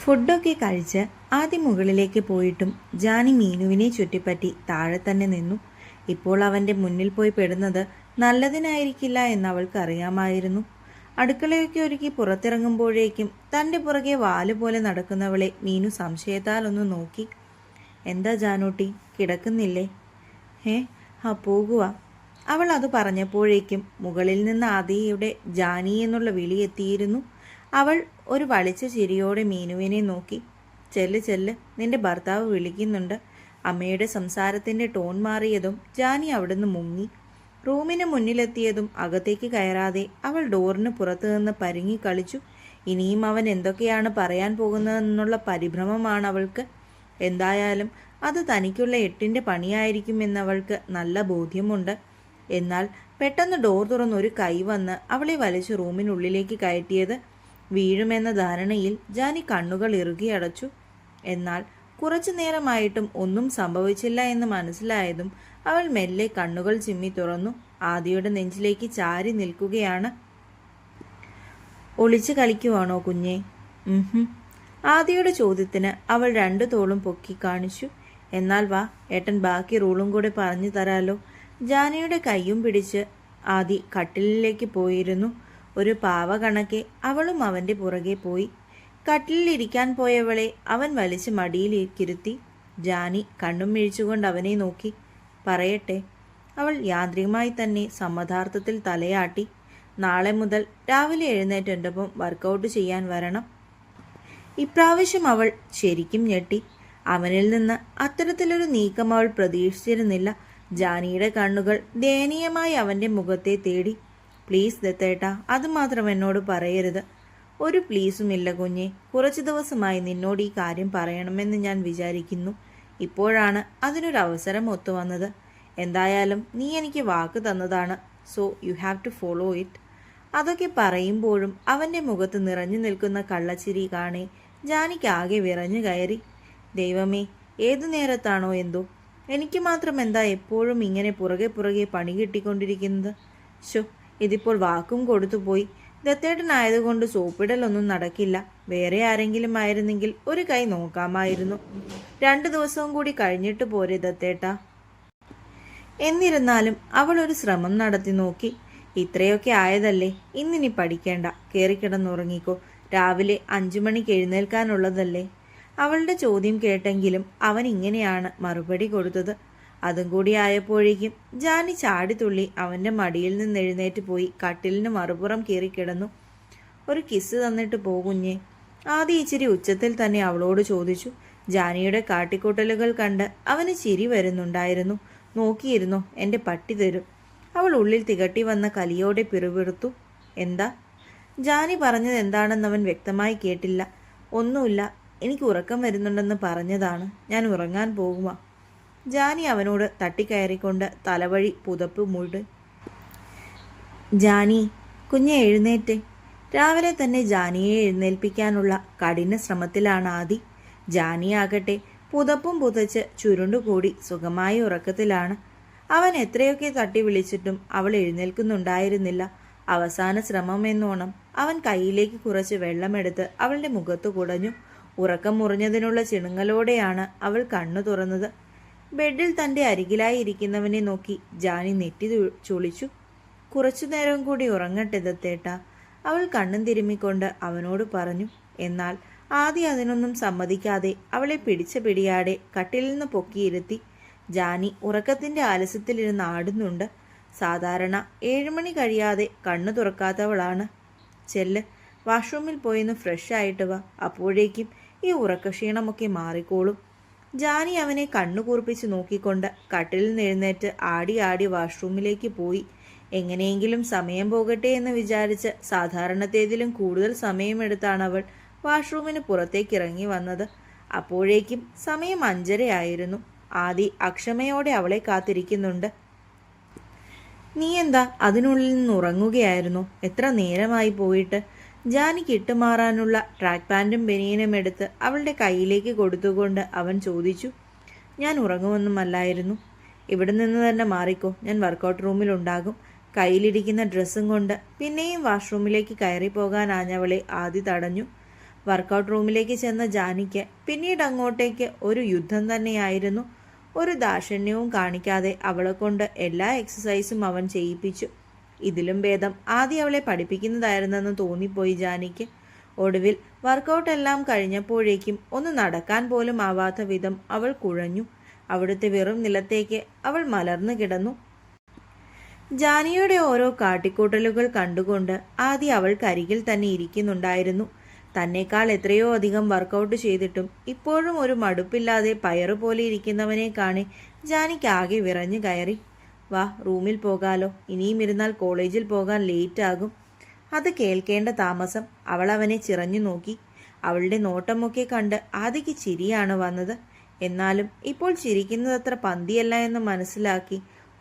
ഫുഡൊക്കെ കഴിച്ച് ആദ്യം മുകളിലേക്ക് പോയിട്ടും ജാനി മീനുവിനെ ചുറ്റിപ്പറ്റി താഴെ തന്നെ നിന്നു. ഇപ്പോൾ അവൻ്റെ മുന്നിൽ പോയി പെടുന്നത് നല്ലതിനായിരിക്കില്ല എന്നവൾക്ക് അറിയാമായിരുന്നു. അടുക്കളയൊക്കെ ഒരുക്കി പുറത്തിറങ്ങുമ്പോഴേക്കും തൻ്റെ പുറകെ വാലുപോലെ നടക്കുന്നവളെ മീനു സംശയത്താൽ ഒന്ന് നോക്കി. എന്താ ജാനൂട്ടി, കിടക്കുന്നില്ലേ? പോകുക. അവൾ അത് പറഞ്ഞപ്പോഴേക്കും മുകളിൽ നിന്ന് ആദിയുടെ ജാനി എന്നുള്ള വിളി എത്തിയിരുന്നു. അവൾ ഒരു വളിച്ച ചിരിയോടെ മീനുവിനെ നോക്കി. ചെല്ല് ചെല്ല്, നിന്റെ ഭർത്താവ് വിളിക്കുന്നുണ്ട്. അമ്മയുടെ സംസാരത്തിൻ്റെ ടോൺ മാറിയതും ജാനി അവിടുന്ന് മുങ്ങി. റൂമിന് മുന്നിലെത്തിയതും അകത്തേക്ക് കയറാതെ അവൾ ഡോറിന് പുറത്തു നിന്ന് പരുങ്ങി കളിച്ചു. ഇനിയും അവൻ എന്തൊക്കെയാണ് പറയാൻ പോകുന്നതെന്നുള്ള പരിഭ്രമമാണ് അവൾക്ക്. എന്തായാലും അത് തനിക്കുള്ള 8ന്റെ പണിയായിരിക്കുമെന്നവൾക്ക് നല്ല ബോധ്യമുണ്ട്. എന്നാൽ പെട്ടെന്ന് ഡോർ തുറന്നൊരു കൈ വന്ന് അവളെ വലിച്ച് റൂമിനുള്ളിലേക്ക് കയറ്റിയത് വീഴുമെന്ന ധാരണയിൽ ജാനി കണ്ണുകൾ ഇറുകി അടച്ചു. എന്നാൽ കുറച്ചു നേരമായിട്ടും ഒന്നും സംഭവിച്ചില്ല എന്ന് മനസ്സിലായതും അവൾ മെല്ലെ കണ്ണുകൾ ചിമ്മി തുറന്നു. ആദിയുടെ നെഞ്ചിലേക്ക് ചാരി നിൽക്കുകയാണ്. ഒളിച്ചു കളിക്കുവാണോ കുഞ്ഞേ? ആദിയുടെ ചോദ്യത്തിന് അവൾ 2 തോളും പൊക്കി കാണിച്ചു. എന്നാൽ വാ, ഏട്ടൻ ബാക്കി റൂളും കൂടെ പറഞ്ഞു തരാലോ. ജാനിയുടെ കൈയും പിടിച്ച് ആദി കട്ടിലിലേക്ക് പോയിരുന്നു. ഒരു പാവ കണക്കെ അവളും അവൻ്റെ പുറകെ പോയി. കട്ടിലിരിക്കാൻ പോയവളെ അവൻ വലിച്ച് മടിയിലിരുത്തി. ജാനി കണ്ണും മിഴിച്ചുകൊണ്ട് അവനെ നോക്കി. പറയട്ടെ. അവൾ യാന്ത്രികമായി തന്നെ സമ്മതാർത്ഥത്തിൽ തലയാട്ടി. നാളെ മുതൽ രാവിലെ എഴുന്നേറ്റ് എൻ്റെ ഒപ്പം വർക്കൗട്ട് ചെയ്യാൻ വരണം. ഇപ്രാവശ്യം അവൾ ശരിക്കും ഞെട്ടി. അവനിൽ നിന്ന് അത്തരത്തിലൊരു നീക്കം അവൾ പ്രതീക്ഷിച്ചിരുന്നില്ല. ജാനിയുടെ കണ്ണുകൾ ദയനീയമായി അവൻ്റെ മുഖത്തെ തേടി. പ്ലീസ് ദത്തേട്ട, അതുമാത്രം എന്നോട് പറയരുത്. ഒരു പ്ലീസുമില്ല കുഞ്ഞെ. കുറച്ച് ദിവസമായി നിന്നോട് ഈ കാര്യം പറയണമെന്ന് ഞാൻ വിചാരിക്കുന്നു. ഇപ്പോഴാണ് അതിനൊരവസരം ഒത്തുവന്നത്. എന്തായാലും നീ എനിക്ക് വാക്ക് തന്നതാണ്. So you have to follow it. അതൊക്കെ പറയുമ്പോഴും അവൻ്റെ മുഖത്ത് നിറഞ്ഞു നിൽക്കുന്ന കള്ളച്ചിരി കാണേ ജാനിക്കാകെ വിറഞ്ഞു കയറി. ദൈവമേ, ഏതു നേരത്താണോ എന്തോ എനിക്ക് മാത്രം എന്താ എപ്പോഴും ഇങ്ങനെ പുറകെ പുറകെ പണി കിട്ടിക്കൊണ്ടിരിക്കുന്നത്? ഇതിപ്പോൾ വാക്കും കൊടുത്തുപോയി. ദത്തേട്ടനായതുകൊണ്ട് സോപ്പിടലൊന്നും നടക്കില്ല. വേറെ ആരെങ്കിലും ആയിരുന്നെങ്കിൽ ഒരു കൈ നോക്കാമായിരുന്നു. 2 ദിവസവും കൂടി കഴിഞ്ഞിട്ട് പോരെ ദത്തേട്ട. എന്നിരുന്നാലും അവൾ ഒരു ശ്രമം നടത്തി നോക്കി. ഇത്രയൊക്കെ ആയതല്ലേ, ഇന്നിനി പഠിക്കേണ്ട, കയറിക്കിടന്നുറങ്ങിക്കോ. രാവിലെ 5 മണിക്ക് എഴുന്നേൽക്കാനുള്ളതല്ലേ. അവളുടെ ചോദ്യം കേട്ടെങ്കിലും അവൻ ഇങ്ങനെയാണ് മറുപടി കൊടുത്തത്. അതും കൂടി ആയപ്പോഴേക്കും ജാനി ചാടിത്തുള്ളി അവൻ്റെ മടിയിൽ നിന്ന് എഴുന്നേറ്റ് പോയി കട്ടിലിന് മറുപുറം കയറിക്കിടന്നു. ഒരു കിസ് തന്നിട്ട് പോകുഞ്ഞേ, ആദ്യം ഇച്ചിരി ഉച്ചത്തിൽ തന്നെ അവളോട് ചോദിച്ചു. ജാനിയുടെ കാട്ടിക്കൂട്ടലുകൾ കണ്ട് അവന് ചിരി വരുന്നുണ്ടായിരുന്നു. നോക്കിയിരുന്നോ, എൻ്റെ പട്ടി തരും. അവൾ ഉള്ളിൽ തികട്ടി വന്ന കലിയോടെ പിറുപിറുത്തു. എന്താ? ജാനി പറഞ്ഞത് എന്താണെന്നവൻ വ്യക്തമായി കേട്ടില്ല. ഒന്നുമില്ല, എനിക്ക് ഉറക്കം വരുന്നുണ്ടെന്ന് പറഞ്ഞതാണ്. ഞാൻ ഉറങ്ങാൻ പോകുക. ജാനി അവനോട് തട്ടിക്കയറിക്കൊണ്ട് തലവഴി പുതപ്പ് മൂടി. ജാനി, കുഞ്ഞെ എഴുന്നേറ്റ്. രാവിലെ തന്നെ ജാനിയെ എഴുന്നേൽപ്പിക്കാനുള്ള കഠിന ശ്രമത്തിലാണ് ആദി. ജാനിയാകട്ടെ പുതപ്പും പുതച്ച് ചുരുണ്ടുകൂടി സുഖമായ ഉറക്കത്തിലാണ്. അവൻ എത്രയൊക്കെ തട്ടി വിളിച്ചിട്ടും അവൾ എഴുന്നേൽക്കുന്നുണ്ടായിരുന്നില്ല. അവസാന ശ്രമം എന്നോണം അവൻ കയ്യിലേക്ക് കുറച്ച് വെള്ളമെടുത്ത് അവളുടെ മുഖത്ത് കുടഞ്ഞു. ഉറക്കം മുറിഞ്ഞതിനുള്ള ചിണുങ്ങലോടെയാണ് അവൾ കണ്ണു തുറന്നത്. ബെഡിൽ തൻ്റെ അരികിലായി ഇരിക്കുന്നവനെ നോക്കി ജാനി നെറ്റി ചുളിച്ചു. കുറച്ചു നേരം കൂടി ഉറങ്ങട്ടെ ദത്തേട്ട, അവൾ കണ്ണും തിരുമ്മിക്കൊണ്ട് അവനോട് പറഞ്ഞു. എന്നാൽ ആദ്യം അതിനൊന്നും സമ്മതിക്കാതെ അവളെ പിടിച്ച പിടിയാടെ കട്ടിലിൽ നിന്ന് പൊക്കിയിരുത്തി. ജാനി ഉറക്കത്തിൻ്റെ ആലസ്യത്തിലിരുന്ന് ആടുന്നുണ്ട്. സാധാരണ 7 മണി കഴിയാതെ കണ്ണു തുറക്കാത്തവളാണ്. ചെല്ല്, വാഷ്റൂമിൽ പോയിന്ന് ഫ്രഷ് ആയിട്ട് വാ. അപ്പോഴേക്കും ഈ ഉറക്കക്ഷീണമൊക്കെ മാറിക്കോളും. ജാനി അവനെ കണ്ണുകൂർപ്പിച്ച് നോക്കിക്കൊണ്ട് കട്ടിലിൽ നിന്ന് എഴുന്നേറ്റ് ആടി ആടി വാഷ്റൂമിലേക്ക് പോയി. എങ്ങനെയെങ്കിലും സമയം പോകട്ടെ എന്ന് വിചാരിച്ച് സാധാരണത്തേതിലും കൂടുതൽ സമയമെടുത്താണ് അവൾ വാഷ്റൂമിന് പുറത്തേക്ക് ഇറങ്ങി വന്നത്. അപ്പോഴേക്കും സമയം 5:30 ആയിരുന്നു. ആദി അക്ഷമയോടെ അവളെ കാത്തിരിക്കുന്നുണ്ട്. നീ എന്താ അതിനുള്ളിൽ നിന്ന് ഉറങ്ങുകയായിരുന്നു? എത്ര നേരമായി പോയിട്ട്? ജാനിക്ക് ഇട്ടുമാറാനുള്ള ട്രാക്ക് പാൻറ്റും ബനിയനും എടുത്ത് അവളുടെ കയ്യിലേക്ക് കൊടുത്തുകൊണ്ട് അവൻ ചോദിച്ചു. ഞാൻ ഉറങ്ങുമൊന്നുമല്ലായിരുന്നു. ഇവിടെ നിന്ന് തന്നെ മാറിക്കോ, ഞാൻ വർക്കൗട്ട് റൂമിലുണ്ടാകും. കയ്യിലിരിക്കുന്ന ഡ്രസ്സും കൊണ്ട് പിന്നെയും വാഷ്റൂമിലേക്ക് കയറി പോകാനാഞ്ഞവളെ ആദി തടഞ്ഞു. വർക്കൗട്ട് റൂമിലേക്ക് ചെന്ന ജാനിക്ക് പിന്നീട് അങ്ങോട്ടേക്ക് ഒരു യുദ്ധം തന്നെയായിരുന്നു. ഒരു ദാക്ഷിണ്യവും കാണിക്കാതെ അവളെ കൊണ്ട് എല്ലാ എക്സസൈസും അവൻ ചെയ്യിപ്പിച്ചു. ഇതിലും ഭേദം ആദ്യം അവളെ പഠിപ്പിക്കുന്നതായിരുന്നെന്ന് തോന്നിപ്പോയി ജാനിക്ക്. ഒടുവിൽ വർക്കൗട്ട് എല്ലാം കഴിഞ്ഞപ്പോഴേക്കും ഒന്ന് നടക്കാൻ പോലും ആവാത്ത വിധം അവൾ കുഴഞ്ഞു. അവിടുത്തെ വെറും നിലത്തേക്ക് അവൾ മലർന്നു കിടന്നു. ജാനിയുടെ ഓരോ കാട്ടിക്കൂട്ടലുകൾ കണ്ടുകൊണ്ട് ആദ്യം അവൾക്കരികിൽ തന്നെ ഇരിക്കുന്നുണ്ടായിരുന്നു. തന്നേക്കാൾ എത്രയോ അധികം വർക്കൗട്ട് ചെയ്തിട്ടും ഇപ്പോഴും ഒരു മടുപ്പില്ലാതെ പയറുപോലെ ഇരിക്കുന്നവനെ കാണി ജാനിക്ക് ആകെ വിറഞ്ഞു കയറി. വാ, റൂമിൽ പോകാലോ, ഇനിയും ഇരുന്നാൽ കോളേജിൽ പോകാൻ ലേറ്റ് ആകും. അത് കേൾക്കേണ്ട താമസം. അവൾ അവനെ ചിറഞ്ഞു നോക്കി. അവളുടെ നോട്ടമൊക്കെ കണ്ട് ആദിക്ക് ചിരിയാണ് വന്നത്. എന്നാലും ഇപ്പോൾ ചിരിക്കുന്നതത്ര പന്തിയല്ല എന്ന് മനസ്സിലാക്കി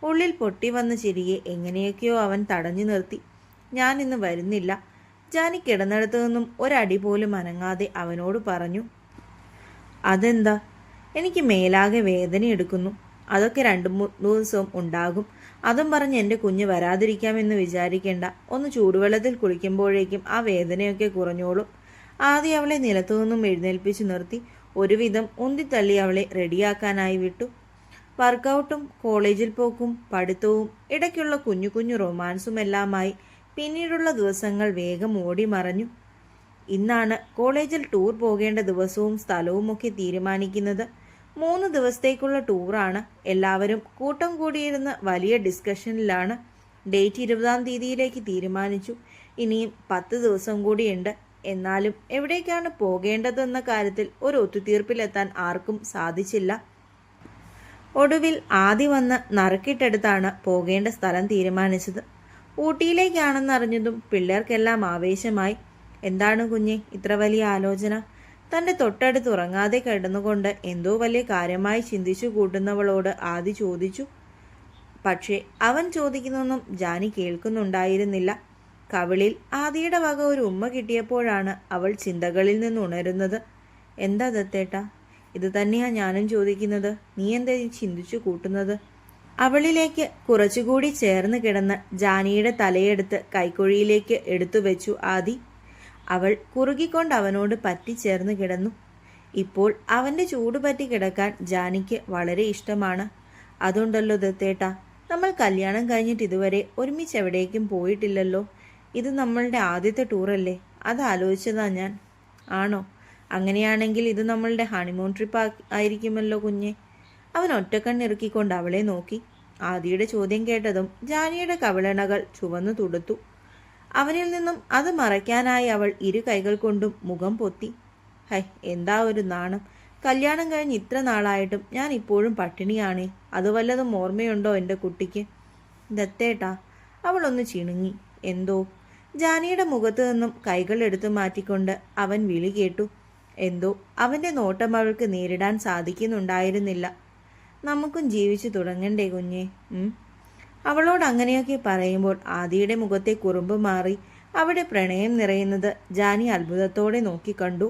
ഉള്ളിൽ പൊട്ടി വന്ന ചിരിയെ എങ്ങനെയൊക്കെയോ അവൻ തടഞ്ഞു നിർത്തി. ഞാൻ ഇന്ന് വരുന്നില്ല. ജാനി കിടന്നിടത്തു നിന്നും ഒരടി പോലും അനങ്ങാതെ അവനോട് പറഞ്ഞു. അതെന്താ? എനിക്ക് മേലാകെ വേദന എടുക്കുന്നു. അതൊക്കെ 2-3 ദിവസവും ഉണ്ടാകും. അതും പറഞ്ഞ് എൻ്റെ കുഞ്ഞ് വരാതിരിക്കാമെന്ന് വിചാരിക്കേണ്ട. ഒന്ന് ചൂടുവെള്ളത്തിൽ കുളിക്കുമ്പോഴേക്കും ആ വേദനയൊക്കെ കുറഞ്ഞോളും. ആദ്യം അവളെ നിലത്തു നിന്നും എഴുന്നേൽപ്പിച്ചു നിർത്തി ഒരുവിധം ഉന്തിത്തള്ളി അവളെ റെഡിയാക്കാനായി വിട്ടു. വർക്കൗട്ടും കോളേജിൽ പോക്കും പഠിത്തവും ഇടയ്ക്കുള്ള കുഞ്ഞു കുഞ്ഞു റൊമാൻസും എല്ലാമായി പിന്നീടുള്ള ദിവസങ്ങൾ വേഗം ഓടി മറഞ്ഞു. ഇന്നാണ് കോളേജിൽ ടൂർ പോകേണ്ട ദിവസവും സ്ഥലവുമൊക്കെ തീരുമാനിക്കുന്നത്. 3 ദിവസത്തേക്കുള്ള ടൂറാണ്. എല്ലാവരും കൂട്ടം കൂടിയിരുന്ന് വലിയ ഡിസ്കഷനിലാണ്. ഡേറ്റ് 20-ാം തീയതിയിലേക്ക് തീരുമാനിച്ചു. ഇനിയും 10 ദിവസം കൂടിയുണ്ട്. എന്നാലും എവിടേക്കാണ് പോകേണ്ടതെന്ന കാര്യത്തിൽ ഒരു ഒത്തുതീർപ്പിലെത്താൻ ആർക്കും സാധിച്ചില്ല. ഒടുവിൽ ആദ്യം വന്ന് നറുക്കിട്ടെടുത്താണ് പോകേണ്ട സ്ഥലം തീരുമാനിച്ചത്. ഊട്ടിയിലേക്കാണെന്നറിഞ്ഞതും പിള്ളേർക്കെല്ലാം ആവേശമായി. എന്താണ് കുഞ്ഞെ ഇത്ര വലിയ ആലോചന? തൻ്റെ തൊട്ടടുത്ത് ഉറങ്ങാതെ കിടന്നുകൊണ്ട് എന്തോ വലിയ കാര്യമായി ചിന്തിച്ചു കൂട്ടുന്നവളോട് ആദി ചോദിച്ചു. പക്ഷേ അവൻ ചോദിക്കുന്നൊന്നും ജാനി കേൾക്കുന്നുണ്ടായിരുന്നില്ല. കവിളിൽ ആദിയുടെ വക ഒരു ഉമ്മ കിട്ടിയപ്പോഴാണ് അവൾ ചിന്തകളിൽ നിന്ന് ഉണരുന്നത്. എന്താ ദത്തേട്ടാ, ഇത് തന്നെയാ ഞാനും ചോദിക്കുന്നത്. നീ എന്താ ചിന്തിച്ചു കൂട്ടുന്നത്? അവളിലേക്ക് കുറച്ചുകൂടി ചേർന്ന് കിടന്ന് ജാനിയുടെ തലയെടുത്ത് കൈക്കുഴിയിലേക്ക് എടുത്തു വെച്ചു ആദി. അവൾ കുറുകിക്കൊണ്ട് അവനോട് പറ്റിച്ചേർന്ന് കിടന്നു. ഇപ്പോൾ അവൻ്റെ ചൂട് പറ്റി കിടക്കാൻ ജാനിക്ക് വളരെ ഇഷ്ടമാണ്. അതുണ്ടല്ലോ ദത്തേട്ടാ, നമ്മൾ കല്യാണം കഴിഞ്ഞിട്ട് ഇതുവരെ ഒരുമിച്ച് എവിടേക്കും പോയിട്ടില്ലല്ലോ. ഇത് നമ്മളുടെ ആദ്യത്തെ ടൂറല്ലേ? അത് ആലോചിച്ചതാ ഞാൻ. ആണോ? അങ്ങനെയാണെങ്കിൽ ഇത് നമ്മളുടെ ഹണിമൂൺ ട്രിപ്പ് ആയിരിക്കുമല്ലോ കുഞ്ഞെ. അവൻ ഒറ്റക്കണ്ണിറുക്കിക്കൊണ്ട് അവളെ നോക്കി. ആദിയുടെ ചോദ്യം കേട്ടതും ജാനിയുടെ കവിളണകൾ ചുവന്നു തുടുത്തു. അവനിൽ നിന്നും അത് മറയ്ക്കാനായി അവൾ 2 കൈകൾ കൊണ്ടും മുഖം പൊത്തി. ഹൈ, എന്താ ഒരു നാണം! കല്യാണം കഴിഞ്ഞ് ഇത്ര നാളായിട്ടും ഞാൻ ഇപ്പോഴും പട്ടിണിയാണേ. അത് വല്ലതും ഓർമ്മയുണ്ടോ എൻ്റെ കുട്ടിക്ക്? ദത്തേട്ടാ, അവളൊന്ന് ചിണുങ്ങി. എന്തോ? ജാനിയുടെ മുഖത്തു നിന്നും കൈകൾ എടുത്തു മാറ്റിക്കൊണ്ട് അവൻ വിളി കേട്ടു. എന്തോ അവൻ്റെ നോട്ടം അവൾക്ക് നേരിടാൻ സാധിക്കുന്നുണ്ടായിരുന്നില്ല. നമുക്കും ജീവിച്ചു തുടങ്ങണ്ടേ കുഞ്ഞേ? അവളോട് അങ്ങനെയൊക്കെ പറയുമ്പോൾ ആദിയുടെ മുഖത്തെ കുറുമ്പ് മാറി അവിടെ പ്രണയം നിറയുന്നത് ജാനി അത്ഭുതത്തോടെ നോക്കിക്കണ്ടു.